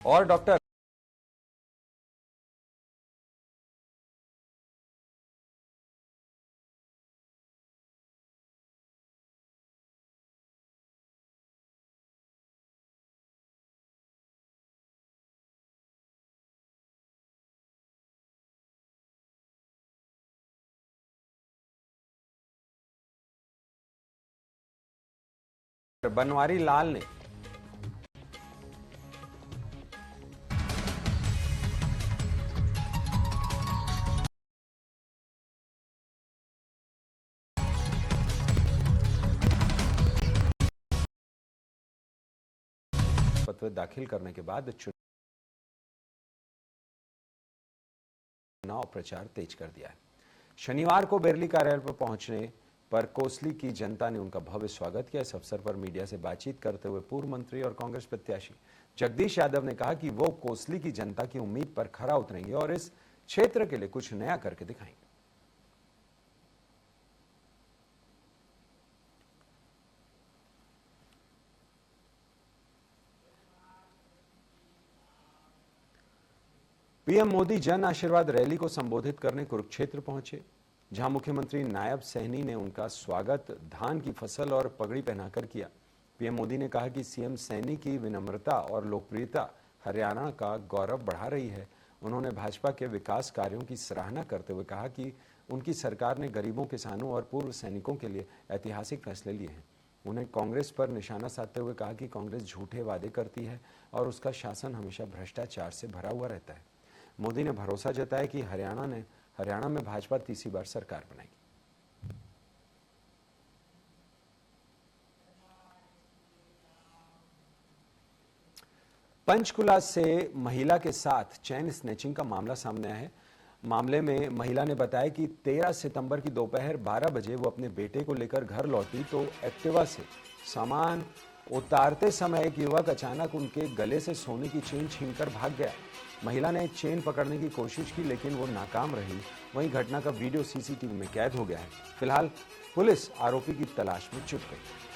और डॉक्टर बनवारी लाल ने पत्र दाखिल करने के बाद चुनाव प्रचार तेज कर दिया है। शनिवार को बेरली कार्यालय पर पहुंचने पर कोसली की जनता ने उनका भव्य स्वागत किया। इस अवसर पर मीडिया से बातचीत करते हुए पूर्व मंत्री और कांग्रेस प्रत्याशी जगदीश यादव ने कहा कि वो कोसली की जनता की उम्मीद पर खरा उतरेंगे और इस क्षेत्र के लिए कुछ नया करके दिखाएंगे। पीएम मोदी जन आशीर्वाद रैली को संबोधित करने कुरुक्षेत्र पहुंचे, जहां मुख्यमंत्री नायब सैनी ने उनका स्वागत धान की फसल और पगड़ी पहनाकर किया। पीएम मोदी ने कहा कि सीएम सैनी की विनम्रता और लोकप्रियता हरियाणा का गौरव बढ़ा रही है। उन्होंने भाजपा के विकास कार्यों की सराहना करते हुए कहा कि उनकी सरकार ने गरीबों, किसानों और पूर्व सैनिकों के लिए ऐतिहासिक फैसले लिए हैं। उन्हें कांग्रेस पर निशाना साधते हुए कहा कि कांग्रेस झूठे वादे करती है और उसका शासन हमेशा भ्रष्टाचार से भरा हुआ रहता है। मोदी ने भरोसा जताया कि हरियाणा में भाजपा तीसरी बार सरकार बनाएगी। पंचकुला से महिला के साथ चेन स्नैचिंग का मामला सामने आया है। मामले में महिला ने बताया कि 13 सितंबर की दोपहर 12 बजे वो अपने बेटे को लेकर घर लौटी तो एक्टिवा से सामान उतारते समय एक युवक अचानक उनके गले से सोने की चेन छीनकर भाग गया। महिला ने चेन पकड़ने की कोशिश की लेकिन वो नाकाम रही। वहीं घटना का वीडियो सीसीटीवी में कैद हो गया है। फिलहाल पुलिस आरोपी की तलाश में जुट गई।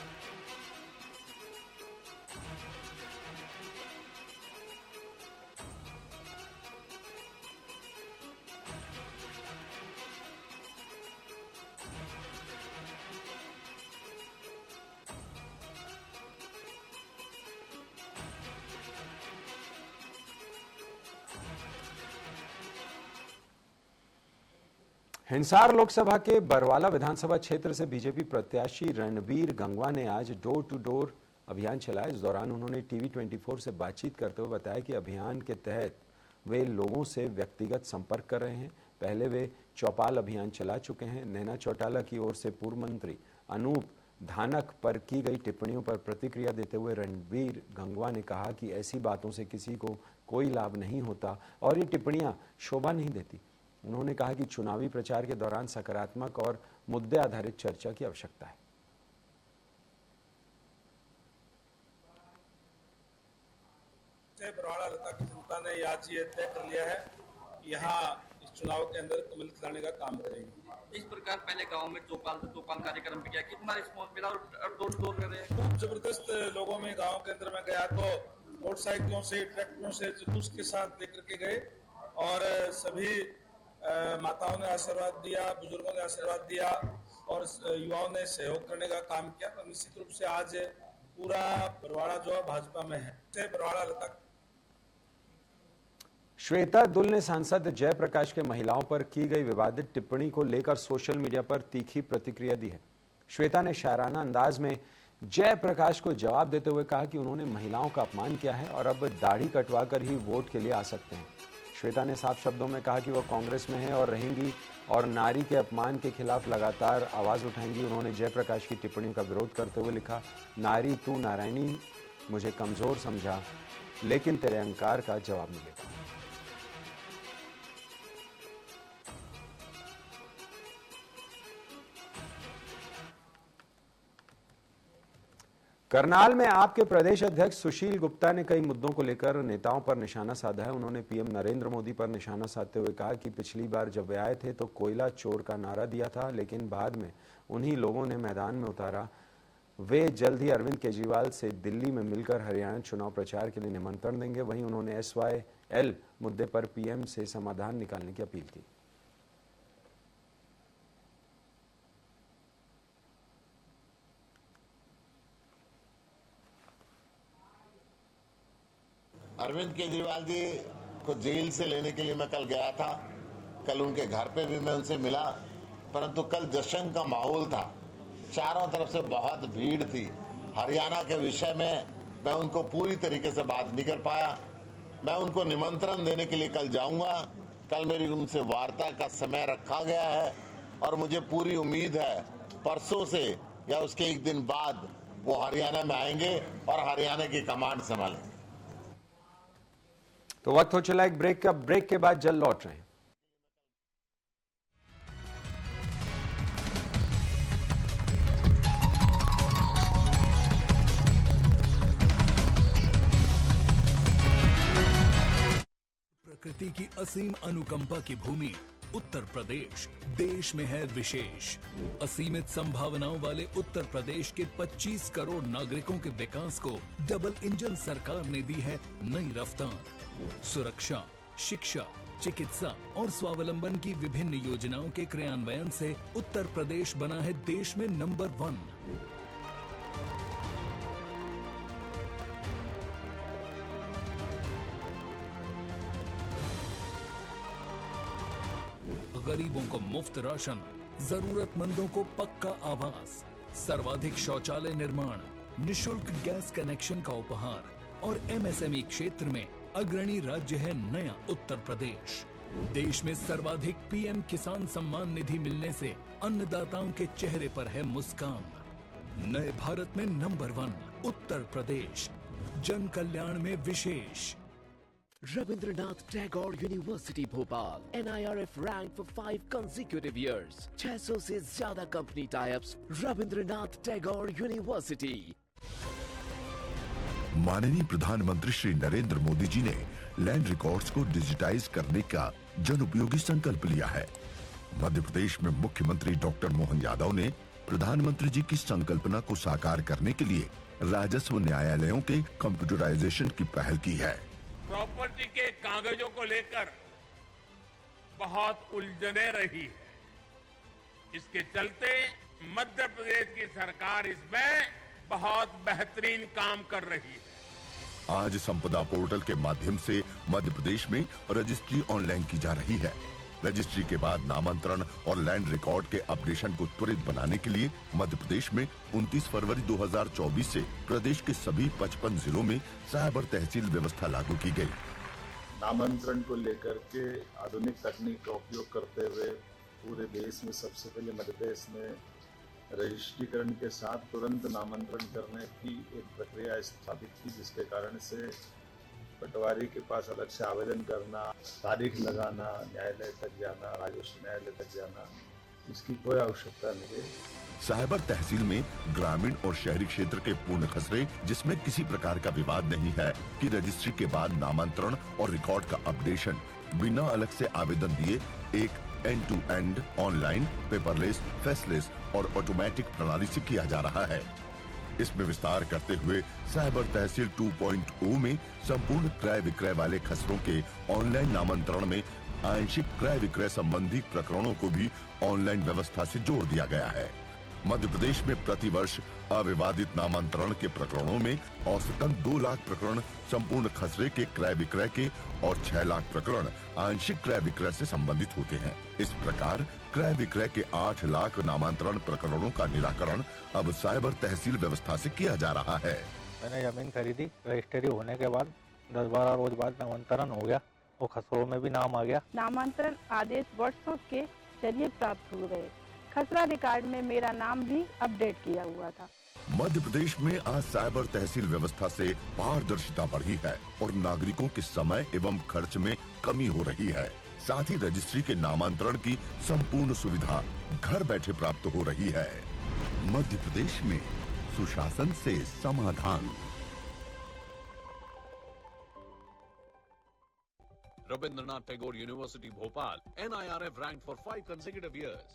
हिंसार लोकसभा के बरवाला विधानसभा क्षेत्र से बीजेपी प्रत्याशी रणवीर गंगवा ने आज डोर टू डोर अभियान चलाया। इस दौरान उन्होंने टीवी 24 से बातचीत करते हुए बताया कि अभियान के तहत वे लोगों से व्यक्तिगत संपर्क कर रहे हैं। पहले वे चौपाल अभियान चला चुके हैं। नैना चौटाला की ओर से पूर्व मंत्री अनूप धानक पर की गई टिप्पणियों पर प्रतिक्रिया देते हुए रणवीर गंगवा ने कहा कि ऐसी बातों से किसी को कोई लाभ नहीं होता और ये टिप्पणियां शोभा नहीं देती। उन्होंने कहा कि चुनावी प्रचार के दौरान सकारात्मक और मुद्दे आधारित चर्चा की आवश्यकता है। बरवाड़ा हल्का की जनता ने आज ये तय कर लिया है यहाँ इस चुनाव के अंदर कमल खिलाने का काम करेंगे। इस प्रकार पहले गांव में चौपाल कार्यक्रम भी किया, कितना रिस्पॉन्स मिला और डोर टू डोर कर रहे हैं? खूब जबरदस्त लोगों में गांव के अंदर में गया तो मोटरसाइकिलों से, ट्रैक्टरों से जुलूस के साथ लेकर के गए और सभी माताओं ने आशीर्वाद दिया, बुजुर्गों ने आशीर्वाद दिया और युवाओं ने सहयोग करने का काम किया। तो निश्चित रूप से आज पूरा बरवाड़ा जो है भाजपा में है। बरवाड़ा तक श्वेता दुल ने सांसद जयप्रकाश के महिलाओं पर की गई विवादित टिप्पणी को लेकर सोशल मीडिया पर तीखी प्रतिक्रिया दी है। श्वेता ने शायराना अंदाज में जयप्रकाश को जवाब देते हुए कहा कि उन्होंने महिलाओं का अपमान किया है और अब दाढ़ी कटवा कर ही वोट के लिए आ सकते हैं। श्वेता ने साफ शब्दों में कहा कि वह कांग्रेस में है और रहेंगी और नारी के अपमान के खिलाफ लगातार आवाज उठाएंगी। उन्होंने जयप्रकाश की टिप्पणियों का विरोध करते हुए लिखा, नारी तू नारायणी, मुझे कमजोर समझा लेकिन तेरे अहंकार का जवाब मिलेगा। करनाल में आपके प्रदेश अध्यक्ष सुशील गुप्ता ने कई मुद्दों को लेकर नेताओं पर निशाना साधा है। उन्होंने पीएम नरेंद्र मोदी पर निशाना साधते हुए कहा कि पिछली बार जब वे आए थे तो कोयला चोर का नारा दिया था, लेकिन बाद में उन्हीं लोगों ने मैदान में उतारा वे जल्द ही अरविंद केजरीवाल से दिल्ली में मिलकर हरियाणा चुनाव प्रचार के लिए निमंत्रण देंगे। वहीं उन्होंने SYL मुद्दे पर PM से समाधान निकालने की अपील की। अरविंद केजरीवाल जी को जेल से लेने के लिए मैं कल गया था। कल उनके घर पे भी मैं उनसे मिला, परंतु कल जश्न का माहौल था, चारों तरफ से बहुत भीड़ थी। हरियाणा के विषय में मैं उनको पूरी तरीके से बात नहीं कर पाया। मैं उनको निमंत्रण देने के लिए कल जाऊंगा। कल मेरी उनसे वार्ता का समय रखा गया है और मुझे पूरी उम्मीद है परसों से या उसके एक दिन बाद वो हरियाणा में आएंगे और हरियाणा की कमांड संभालेंगे। तो वक्त हो चला एक ब्रेक का। ब्रेक के बाद जल्द लौट रहे हैं। प्रकृति की असीम अनुकंपा की भूमि उत्तर प्रदेश देश में है विशेष। असीमित संभावनाओं वाले उत्तर प्रदेश के 25 करोड़ नागरिकों के विकास को डबल इंजन सरकार ने दी है नई रफ्तार। सुरक्षा, शिक्षा, चिकित्सा और स्वावलंबन की विभिन्न योजनाओं के क्रियान्वयन से उत्तर प्रदेश बना है देश में नंबर 1। गरीबों को मुफ्त राशन, जरूरतमंदों को पक्का आवास, सर्वाधिक शौचालय निर्माण, निशुल्क गैस कनेक्शन का उपहार और MSME क्षेत्र में अग्रणी राज्य है नया उत्तर प्रदेश। देश में सर्वाधिक PM किसान सम्मान निधि मिलने से अन्नदाताओं के चेहरे पर है मुस्कान। नए भारत में नंबर 1 उत्तर प्रदेश, जन कल्याण में विशेष। Rabindranath Tagore University Bhopal NIRF ranked for 5 consecutive years। 600 से ज्यादा company types. Rabindranath Tagore University। माननीय प्रधानमंत्री श्री नरेंद्र मोदी जी ने लैंड रिकॉर्ड्स को डिजिटाइज करने का जन उपयोगी संकल्प लिया है। मध्य प्रदेश में मुख्यमंत्री डॉक्टर मोहन यादव ने प्रधानमंत्री जी की संकल्पना को साकार करने के लिए राजस्व न्यायालयों के कंप्यूटराइजेशन की पहल की है। प्रॉपर्टी के कागजों को लेकर बहुत उलझने रही है। इसके चलते मध्य प्रदेश की सरकार इसमें बहुत बेहतरीन काम कर रही है। आज संपदा पोर्टल के माध्यम से मध्य प्रदेश में रजिस्ट्री ऑनलाइन की जा रही है। रजिस्ट्री के बाद नामांतरण और लैंड रिकॉर्ड के अपडेशन को त्वरित बनाने के लिए मध्य प्रदेश में 29 फरवरी 2024 से प्रदेश के सभी 55 जिलों में साइबर तहसील व्यवस्था लागू की गई। नामांतरण को लेकर के आधुनिक तकनीक का उपयोग करते हुए पूरे देश में सबसे पहले मध्य प्रदेश में रजिस्ट्रीकरण के साथ तुरंत नामांतरण करने की एक प्रक्रिया स्थापित की, जिसके कारण से पटवारी के पास अलग से आवेदन करना, तारीख लगाना, न्यायालय तक जाना, राजस्व न्यायालय तक जाना, इसकी कोई आवश्यकता नहीं है। साइबर तहसील में ग्रामीण और शहरी क्षेत्र के पूर्ण खसरे, जिसमें किसी प्रकार का विवाद नहीं है कि रजिस्ट्री के बाद नामांतरण और रिकॉर्ड का अपडेशन बिना अलग से आवेदन दिए एक end to end online, paperless, faceless और ऑटोमेटिक प्रणाली से किया जा रहा है। इसमें विस्तार करते हुए साइबर तहसील 2.0 में संपूर्ण क्रय विक्रय वाले खसरों के ऑनलाइन नामांतरण में आंशिक क्रय विक्रय संबंधी प्रकरणों को भी ऑनलाइन व्यवस्था से जोड़ दिया गया है। मध्य प्रदेश में प्रतिवर्ष अविवादित नामांतरण के प्रकरणों में औसतन 2 लाख प्रकरण संपूर्ण खसरे के क्रय विक्रय के और 6 लाख प्रकरण आंशिक क्रय विक्रय से संबंधित होते हैं। इस प्रकार क्रय विक्रय के 8 लाख नामांतरण प्रकरणों का निराकरण अब साइबर तहसील व्यवस्था से किया जा रहा है। मैंने जमीन खरीदी, रजिस्ट्री होने के बाद 10-12 रोज बाद नामांतरण हो गया और खसरों में भी नाम आ गया। नामांतरण आदेश व्हाट्सएप के जरिए प्राप्त हो गए। खसरा रिकॉर्ड में मेरा नाम भी अपडेट किया हुआ था। मध्य प्रदेश में आज साइबर तहसील व्यवस्था से पारदर्शिता बढ़ी है और नागरिकों के समय एवं खर्च में कमी हो रही है। साथ ही रजिस्ट्री के नामांतरण की संपूर्ण सुविधा घर बैठे प्राप्त हो रही है। मध्य प्रदेश में सुशासन से समाधान। Rabindranath Tagore University Bhopal, NIRF ranked for 5 consecutive years।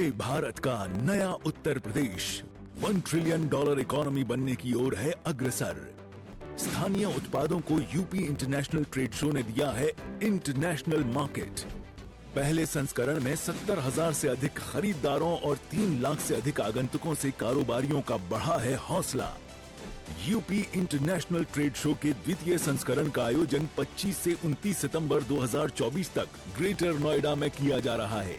नए भारत का नया उत्तर प्रदेश $1 ट्रिलियन इकोनॉमी बनने की ओर है अग्रसर। स्थानीय उत्पादों को यूपी इंटरनेशनल ट्रेड शो ने दिया है इंटरनेशनल मार्केट। पहले संस्करण में 70,000 से अधिक खरीदारों और 3 लाख से अधिक आगंतुकों से कारोबारियों का बढ़ा है हौसला। यूपी इंटरनेशनल ट्रेड शो के द्वितीय संस्करण का आयोजन 25 से 29 सितंबर 2024 तक ग्रेटर नोएडा में किया जा रहा है।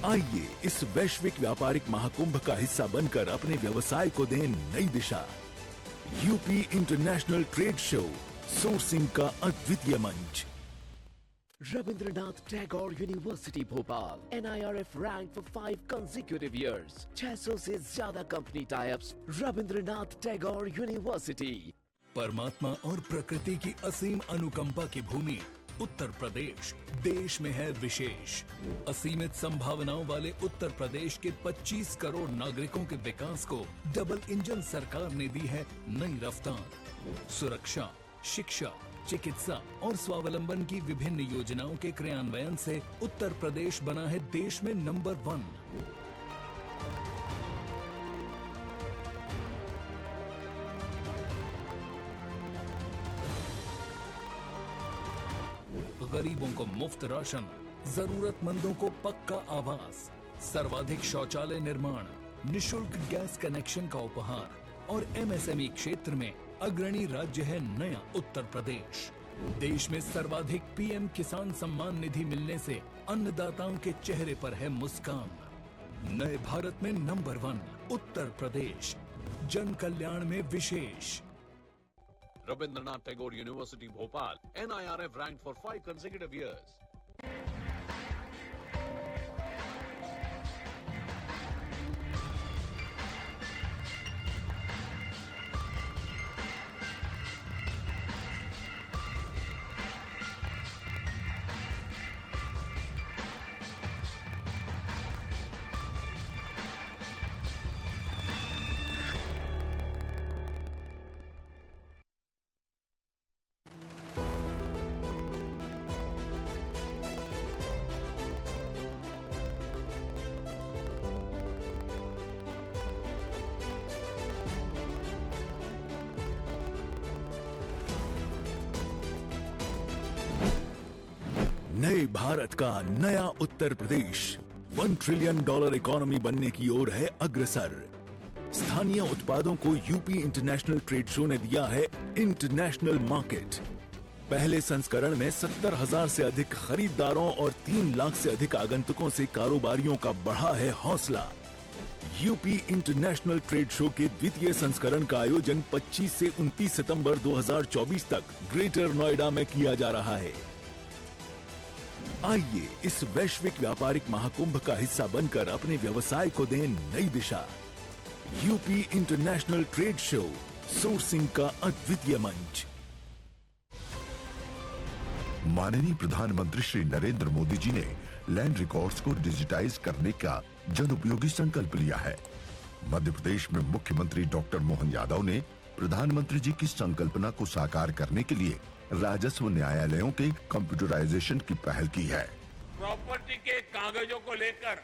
आइए इस वैश्विक व्यापारिक महाकुंभ का हिस्सा बनकर अपने व्यवसाय को दें नई दिशा। UP international trade show, sourcing का अद्वितीय मंच। Rabindranath Tagore University Bhopal NIRF ranked for 5 consecutive years। 600 से ज्यादा company types. Rabindranath Tagore university. परमात्मा और प्रकृति की असीम अनुकंपा की भूमि उत्तर प्रदेश देश में है विशेष। असीमित संभावनाओं वाले उत्तर प्रदेश के 25 करोड़ नागरिकों के विकास को डबल इंजन सरकार ने दी है नई रफ्तार। सुरक्षा, शिक्षा, चिकित्सा और स्वावलंबन की विभिन्न योजनाओं के क्रियान्वयन से उत्तर प्रदेश बना है देश में नंबर 1। गरीबों को मुफ्त राशन, जरूरतमंदों को पक्का आवास, सर्वाधिक शौचालय निर्माण, निशुल्क गैस कनेक्शन का उपहार और MSME क्षेत्र में अग्रणी राज्य है नया उत्तर प्रदेश। देश में सर्वाधिक PM किसान सम्मान निधि मिलने से अन्नदाताओं के चेहरे पर है मुस्कान। नए भारत में नंबर 1 उत्तर प्रदेश, जन कल्याण में विशेष। Rabindranath Tagore University Bhopal, NIRF ranked for 5 consecutive years. नए भारत का नया उत्तर प्रदेश $1 ट्रिलियन इकोनॉमी बनने की ओर है अग्रसर। स्थानीय उत्पादों को यूपी इंटरनेशनल ट्रेड शो ने दिया है इंटरनेशनल मार्केट। पहले संस्करण में 70,000 से अधिक खरीदारों और 3 लाख से अधिक आगंतुकों से कारोबारियों का बढ़ा है हौसला। यूपी इंटरनेशनल ट्रेड शो के द्वितीय संस्करण का आयोजन 25 से 29 सितंबर 2024 तक ग्रेटर नोएडा में किया जा रहा है। आइए इस वैश्विक व्यापारिक महाकुंभ का हिस्सा बनकर अपने व्यवसाय को दें नई दिशा। UP international trade show, sourcing का अद्वितीय मंच। माननीय प्रधानमंत्री श्री नरेंद्र मोदी जी ने लैंड रिकॉर्ड्स को डिजिटाइज करने का जन उपयोगी संकल्प लिया है। मध्य प्रदेश में मुख्यमंत्री डॉक्टर मोहन यादव ने प्रधानमंत्री जी की संकल्पना को साकार करने के लिए राजस्व न्यायालयों के कंप्यूटराइजेशन की पहल की है। प्रॉपर्टी के कागजों को लेकर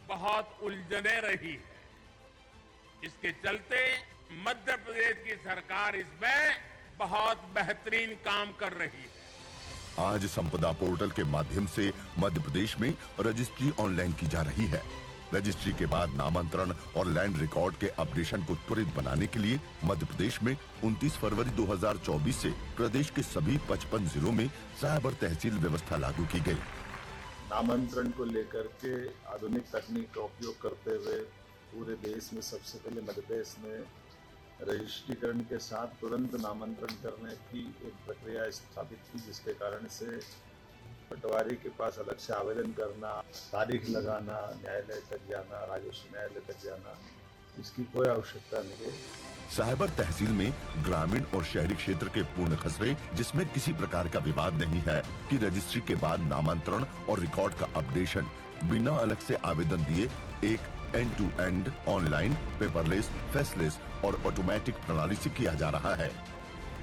बहुत उलझने रही है। इसके चलते मध्य प्रदेश की सरकार इसमें बहुत बेहतरीन काम कर रही है। आज संपदा पोर्टल के माध्यम से मध्य प्रदेश में रजिस्ट्री ऑनलाइन की जा रही है। रजिस्ट्री के बाद नामांतरण और लैंड रिकॉर्ड के अपडेशन को त्वरित बनाने के लिए मध्य प्रदेश में 29 फरवरी 2024 से प्रदेश के सभी 55 जिलों में साइबर तहसील व्यवस्था लागू की गई। नामांतरण को लेकर के आधुनिक तकनीक का उपयोग करते हुए पूरे देश में सबसे पहले मध्य प्रदेश में रजिस्ट्रीकरण के साथ तुरंत नामांतरण करने की एक प्रक्रिया स्थापित की, जिसके कारण से पटवारी के पास अलग से आवेदन करना, तारीख लगाना, न्यायालय तक जाना, राजस्व न्यायालय तक जाना, इसकी कोई आवश्यकता नहीं है। साइबर तहसील में ग्रामीण और शहरी क्षेत्र के पूर्ण खसरे, जिसमें किसी प्रकार का विवाद नहीं है कि रजिस्ट्री के बाद नामांतरण और रिकॉर्ड का अपडेशन बिना अलग से आवेदन दिए एक end to end online, paperless, faceless और ऑटोमेटिक प्रणाली से किया जा रहा है।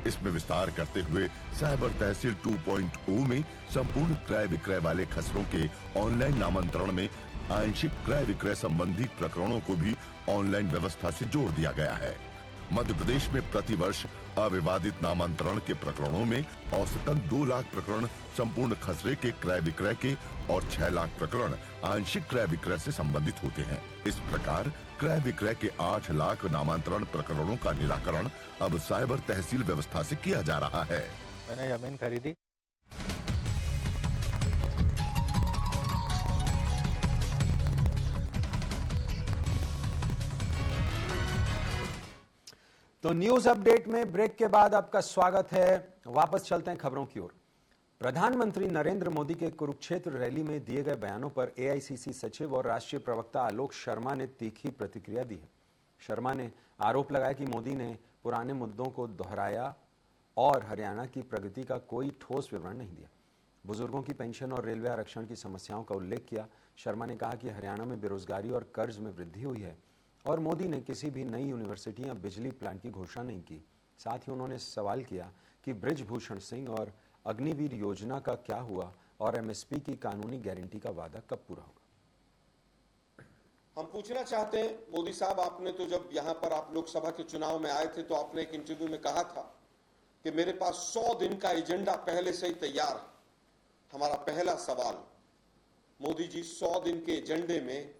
इसमें विस्तार करते हुए साइबर तहसील 2.0 में संपूर्ण क्रय विक्रय वाले खसरों के ऑनलाइन नामांतरण में आंशिक क्रय विक्रय संबंधी प्रकरणों को भी ऑनलाइन व्यवस्था से जोड़ दिया गया है। मध्य प्रदेश में प्रतिवर्ष अविवादित नामांतरण के प्रकरणों में औसतन 2 लाख प्रकरण संपूर्ण खसरे के क्रय विक्रय के और 6 लाख प्रकरण आंशिक क्रय विक्रय से संबंधित होते हैं। इस प्रकार क्रय विक्रय के 8 लाख नामांतरण प्रकरणों का निराकरण अब साइबर तहसील व्यवस्था से किया जा रहा है। मैंने जमीन खरीदी, तो न्यूज अपडेट में ब्रेक के बाद आपका स्वागत है। वापस चलते हैं खबरों की ओर। प्रधानमंत्री नरेंद्र मोदी के कुरुक्षेत्र रैली में दिए गए बयानों पर एआईसीसी सचिव और राष्ट्रीय प्रवक्ता आलोक शर्मा ने तीखी प्रतिक्रिया दी है। शर्मा ने आरोप लगाया कि मोदी ने पुराने मुद्दों को दोहराया और हरियाणा की प्रगति का कोई ठोस विवरण नहीं दिया। बुजुर्गों की पेंशन और रेलवे आरक्षण की समस्याओं का उल्लेख किया। शर्मा ने कहा कि हरियाणा में बेरोजगारी और कर्ज में वृद्धि हुई है और मोदी ने किसी भी नई यूनिवर्सिटी या बिजली प्लांट की घोषणा नहीं की। साथ ही उन्होंने सवाल किया कि बृजभूषण सिंह और अग्निवीर योजना का क्या हुआ और एमएसपी की कानूनी गारंटी का वादा कब पूरा होगा। हम पूछना चाहते हैं मोदी साहब, आपने तो जब यहां पर आप लोकसभा के चुनाव में आए थे तो आपने एक इंटरव्यू में कहा था कि मेरे पास 100 दिन का एजेंडा पहले से ही तैयार है। हमारा पहला सवाल, मोदी जी 100 दिन के एजेंडे में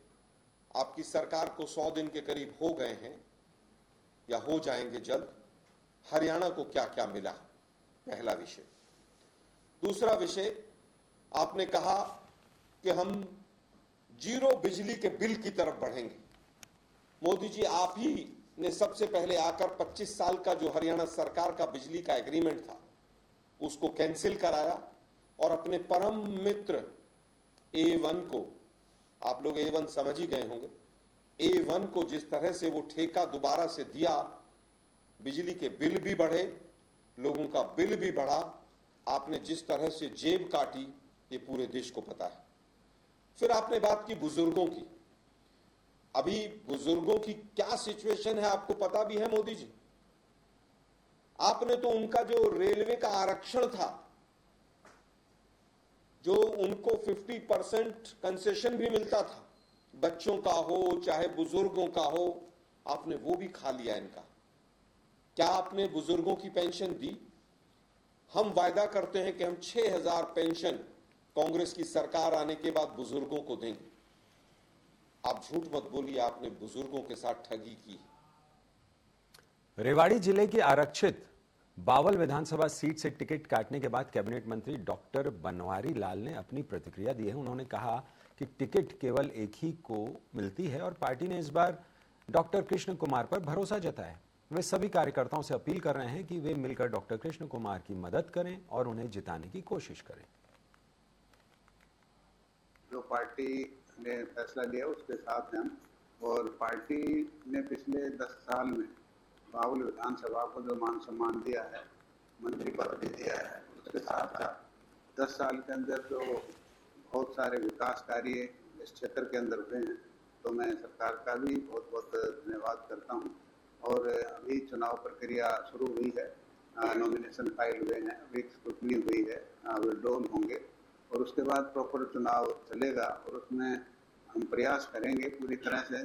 आपकी सरकार को 100 दिन के करीब हो गए हैं या हो जाएंगे जल्द, हरियाणा को क्या क्या मिला, पहला विषय। दूसरा विषय, आपने कहा कि हम जीरो बिजली के बिल की तरफ बढ़ेंगे। मोदी जी, आप ही ने सबसे पहले आकर 25 साल का जो हरियाणा सरकार का बिजली का एग्रीमेंट था उसको कैंसिल कराया और अपने परम मित्र A1 को, आप लोग A1 समझ ही गए होंगे, A1 को जिस तरह से वो ठेका दोबारा से दिया, बिजली के बिल भी बढ़े, लोगों का बिल भी बढ़ा, आपने जिस तरह से जेब काटी ये पूरे देश को पता है। फिर आपने बात की बुजुर्गों की। अभी बुजुर्गों की क्या सिचुएशन है आपको पता भी है मोदी जी। आपने तो उनका जो रेलवे का आरक्षण था, जो उनको 50% कंसेशन भी मिलता था, बच्चों का हो चाहे बुजुर्गों का हो, आपने वो भी खा लिया इनका। क्या आपने बुजुर्गों की पेंशन दी? हम वायदा करते हैं कि हम 6000 पेंशन कांग्रेस की सरकार आने के बाद बुजुर्गों को देंगे। आप झूठ मत बोलिए, आपने बुजुर्गों के साथ ठगी की। रेवाड़ी जिले की आरक्षित बावल विधानसभा सीट से टिकट काटने के बाद कैबिनेट मंत्री डॉक्टर बनवारी लाल ने अपनी प्रतिक्रिया दी है। उन्होंने कहा कि टिकट केवल एक ही को मिलती है और पार्टी ने इस बार डॉक्टर कृष्ण कुमार पर भरोसा जताया है। वे सभी कार्यकर्ताओं से अपील कर रहे हैं कि वे मिलकर डॉक्टर कृष्ण कुमार की मदद करें और उन्हें जिताने की कोशिश करें। जो पार्टी ने फैसला लिया उसके साथ हैं हम, और पार्टी ने पिछले 10 साल में बावल विधानसभा को जो मान सम्मान दिया है, मंत्री पद भी दिया है, उसके साथ साथ 10 साल के अंदर जो बहुत सारे विकास कार्य इस क्षेत्र के अंदर हुए हैं, तो मैं सरकार का भी बहुत बहुत धन्यवाद करता हूं। और अभी चुनाव प्रक्रिया शुरू हुई है, नॉमिनेशन फाइल हुए हैं, अभी स्क्रूटनी हुई है, विड्रॉल होंगे और उसके बाद प्रॉपर चुनाव चलेगा और उसमें हम प्रयास करेंगे पूरी तरह से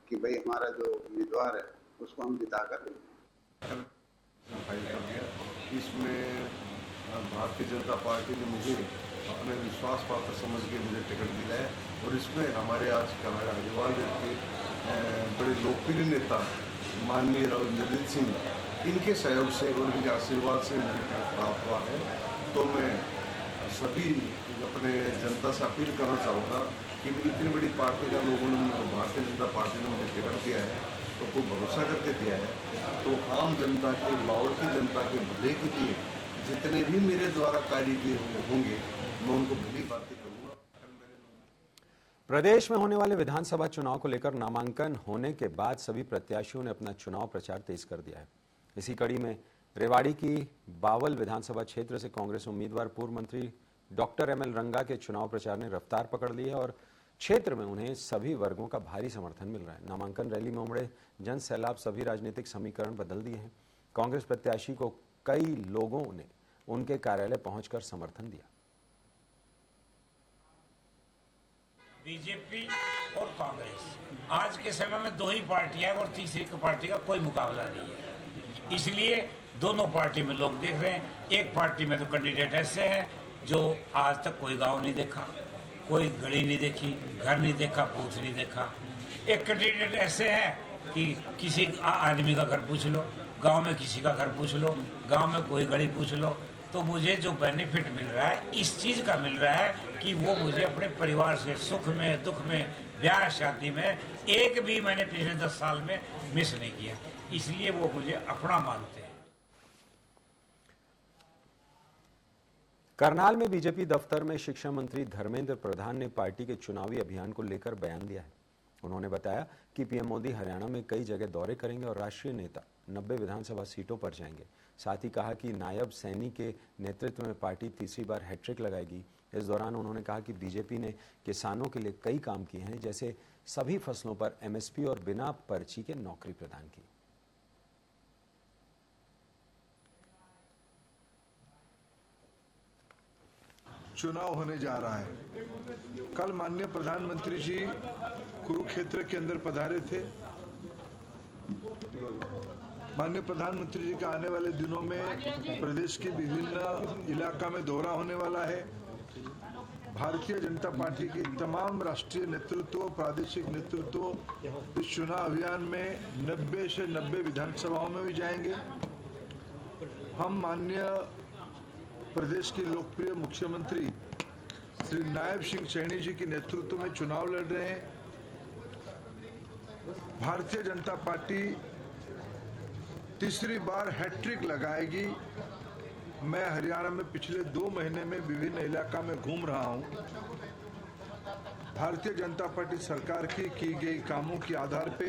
कि भाई हमारा जो उम्मीदवार है उसको हम जिता कर देंगे। इसमें भारतीय जनता पार्टी ने मुझे अपने विश्वास पात्र समझ के मुझे टिकट दिया है और इसमें हमारे आज कनाडा अग्रवाल के बड़े लोकप्रिय नेता माननीय रविंद्रजीत सिंह, इनके सहयोग से और इनके आशीर्वाद से मुझे टिकट प्राप्त हुआ है। तो मैं सभी अपने जनता से अपील करना चाहूँगा कि इतनी बड़ी पार्टी का लोगों ने, भारतीय जनता पार्टी ने मुझे टिकट दिया है तो कोई भरोसा करके दिया है, तो आम जनता के, बावल की जनता के भले के लिए जितने भी मेरे द्वारा कार्य किए होंगे मैं उनको भली बातें करूँगा। प्रदेश में होने वाले विधानसभा चुनाव को लेकर नामांकन होने के बाद सभी प्रत्याशियों ने अपना चुनाव प्रचार तेज कर दिया है। इसी कड़ी में रेवाड़ी की बावल विधानसभा क्षेत्र से कांग्रेस उम्मीदवार पूर्व मंत्री डॉक्टर ML रंगा के चुनाव प्रचार ने रफ्तार पकड़ ली है और क्षेत्र में उन्हें सभी वर्गों का भारी समर्थन मिल रहा है। नामांकन रैली में उमड़े जन सैलाब सभी राजनीतिक समीकरण बदल दिए हैं। कांग्रेस प्रत्याशी को कई लोगों ने उनके कार्यालय पहुंचकर समर्थन दिया। बीजेपी और कांग्रेस आज के समय में दो ही पार्टियां हैं और तीसरी पार्टी का कोई मुकाबला नहीं है। इसलिए दोनों पार्टी में लोग देख रहे हैं। एक पार्टी में तो कैंडिडेट ऐसे हैं जो आज तक कोई गांव नहीं देखा, कोई गली नहीं देखी, घर नहीं देखा, बूथ नहीं देखा। एक कैंडिडेट ऐसे हैं कि किसी आदमी का घर पूछ लो, गांव में किसी का घर पूछ लो, गांव में कोई गली पूछ लो। तो मुझे जो बेनिफिट मिल रहा है इस चीज का मिल रहा है कि वो मुझे अपने परिवार से सुख में दुख में ब्याह शादी में एक भी मैंने पिछले 10 साल में मिस नहीं किया, इसलिए वो मुझे अपना मानते हैं। करनाल में बीजेपी दफ्तर में शिक्षा मंत्री धर्मेंद्र प्रधान ने पार्टी के चुनावी अभियान को लेकर बयान दिया है। उन्होंने बताया कि पीएम मोदी हरियाणा में कई जगह दौरे करेंगे और राष्ट्रीय नेता 90 विधानसभा सीटों पर जाएंगे। साथ ही कहा कि नायब सैनी के नेतृत्व में पार्टी तीसरी बार हैट्रिक लगाएगी। इस दौरान उन्होंने कहा कि बीजेपी ने किसानों के लिए कई काम किए हैं, जैसे सभी फसलों पर एमएसपी और बिना पर्ची के नौकरी प्रदान की। चुनाव होने जा रहा है। कल माननीय प्रधानमंत्री जी कुरुक्षेत्र के अंदर पधारे थे। माननीय प्रधानमंत्री जी का आने वाले दिनों में प्रदेश के विभिन्न इलाका में दौरा होने वाला है। भारतीय जनता पार्टी की तमाम राष्ट्रीय नेतृत्व, प्रादेशिक नेतृत्व इस चुनाव अभियान में 90 से 90 विधानसभाओं में भी जाएंगे। हम माननीय प्रदेश के लोकप्रिय मुख्यमंत्री श्री नायब सिंह सैनी जी के नेतृत्व में चुनाव लड़ रहे हैं। भारतीय जनता पार्टी तीसरी बार हैट्रिक लगाएगी। मैं हरियाणा में पिछले 2 महीने में विभिन्न इलाका में घूम रहा हूं। भारतीय जनता पार्टी सरकार की गई कामों के आधार पे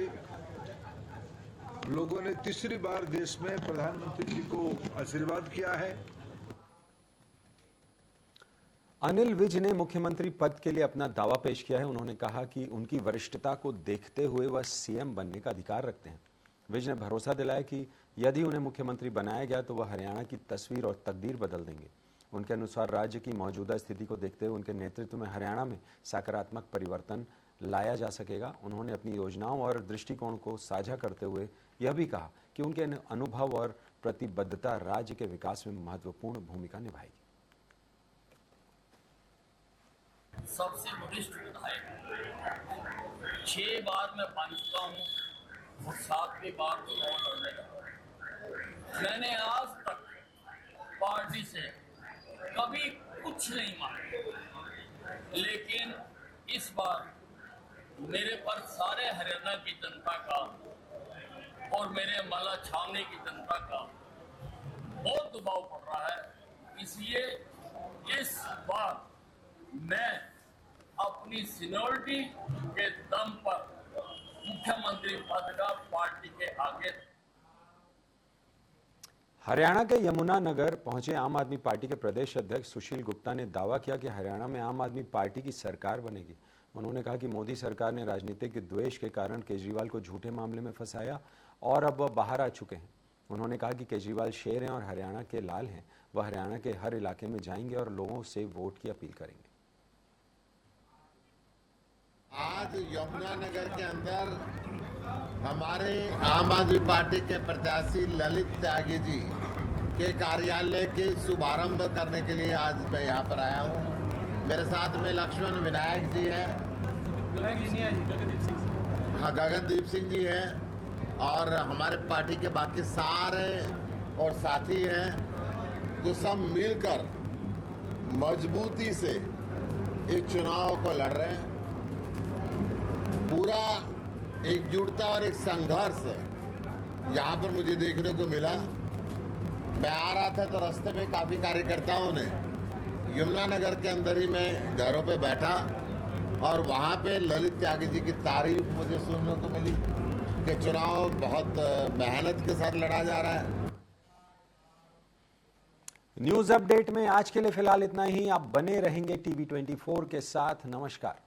लोगों ने तीसरी बार देश में प्रधानमंत्री जी को आशीर्वाद किया है। अनिल विज ने मुख्यमंत्री पद के लिए अपना दावा पेश किया है। उन्होंने कहा कि उनकी वरिष्ठता को देखते हुए वह सीएम बनने का अधिकार रखते हैं। विज ने भरोसा दिलाया कि यदि उन्हें मुख्यमंत्री बनाया गया तो वह हरियाणा की तस्वीर और तकदीर बदल देंगे। उनके अनुसार राज्य की मौजूदा स्थिति को देखते हुए उनके नेतृत्व में हरियाणा में सकारात्मक परिवर्तन लाया जा सकेगा। उन्होंने अपनी योजनाओं और दृष्टिकोण को साझा करते हुए यह भी कहा कि उनके अनुभव और प्रतिबद्धता राज्य के विकास में महत्वपूर्ण भूमिका निभाएगी। सबसे वरिष्ठ विधायक 6 बार मैं बन चुका हूँ और 7वीं बार चुनाव लड़ने का। मैंने आज तक पार्टी से कभी कुछ नहीं मांगा, लेकिन इस बार मेरे पर सारे हरियाणा की जनता का और मेरे माला छावनी की जनता का बहुत दबाव पड़ रहा है। इसलिए इस बार मैं अपनी सीनियरिटी के दम पर मुख्यमंत्री पद का पार्टी के आगे। हरियाणा के यमुनानगर पहुंचे आम आदमी पार्टी के प्रदेश अध्यक्ष सुशील गुप्ता ने दावा किया कि हरियाणा में आम आदमी पार्टी की सरकार बनेगी। उन्होंने कहा कि मोदी सरकार ने राजनीतिक द्वेष के कारण केजरीवाल को झूठे मामले में फंसाया और अब वह बाहर आ चुके हैं। उन्होंने कहा कि केजरीवाल शेर हैं और हरियाणा के लाल हैं। वह हरियाणा के हर इलाके में जाएंगे और लोगों से वोट की अपील करेंगे। आज यमुनानगर के अंदर हमारे आम आदमी पार्टी के प्रत्याशी ललित त्यागी जी के कार्यालय के शुभारंभ करने के लिए आज मैं यहाँ पर आया हूँ। मेरे साथ में लक्ष्मण विनायक जी हैं, हाँ गगनदीप सिंह जी हैं और हमारे पार्टी के बाकी सारे और साथी हैं, जो सब मिलकर मजबूती से इस चुनाव को लड़ रहे हैं। पूरा एकजुटता और एक संघर्ष यहाँ पर मुझे देखने को मिला। मैं आ रहा था तो रास्ते में काफी कार्यकर्ताओं ने यमुनानगर के अंदर ही मैं घरों पे बैठा और वहाँ पे ललित त्यागी जी की तारीफ मुझे सुनने को मिली कि चुनाव बहुत मेहनत के साथ लड़ा जा रहा है। न्यूज अपडेट में आज के लिए फिलहाल इतना ही। आप बने रहेंगे टीवी 24 के साथ। नमस्कार।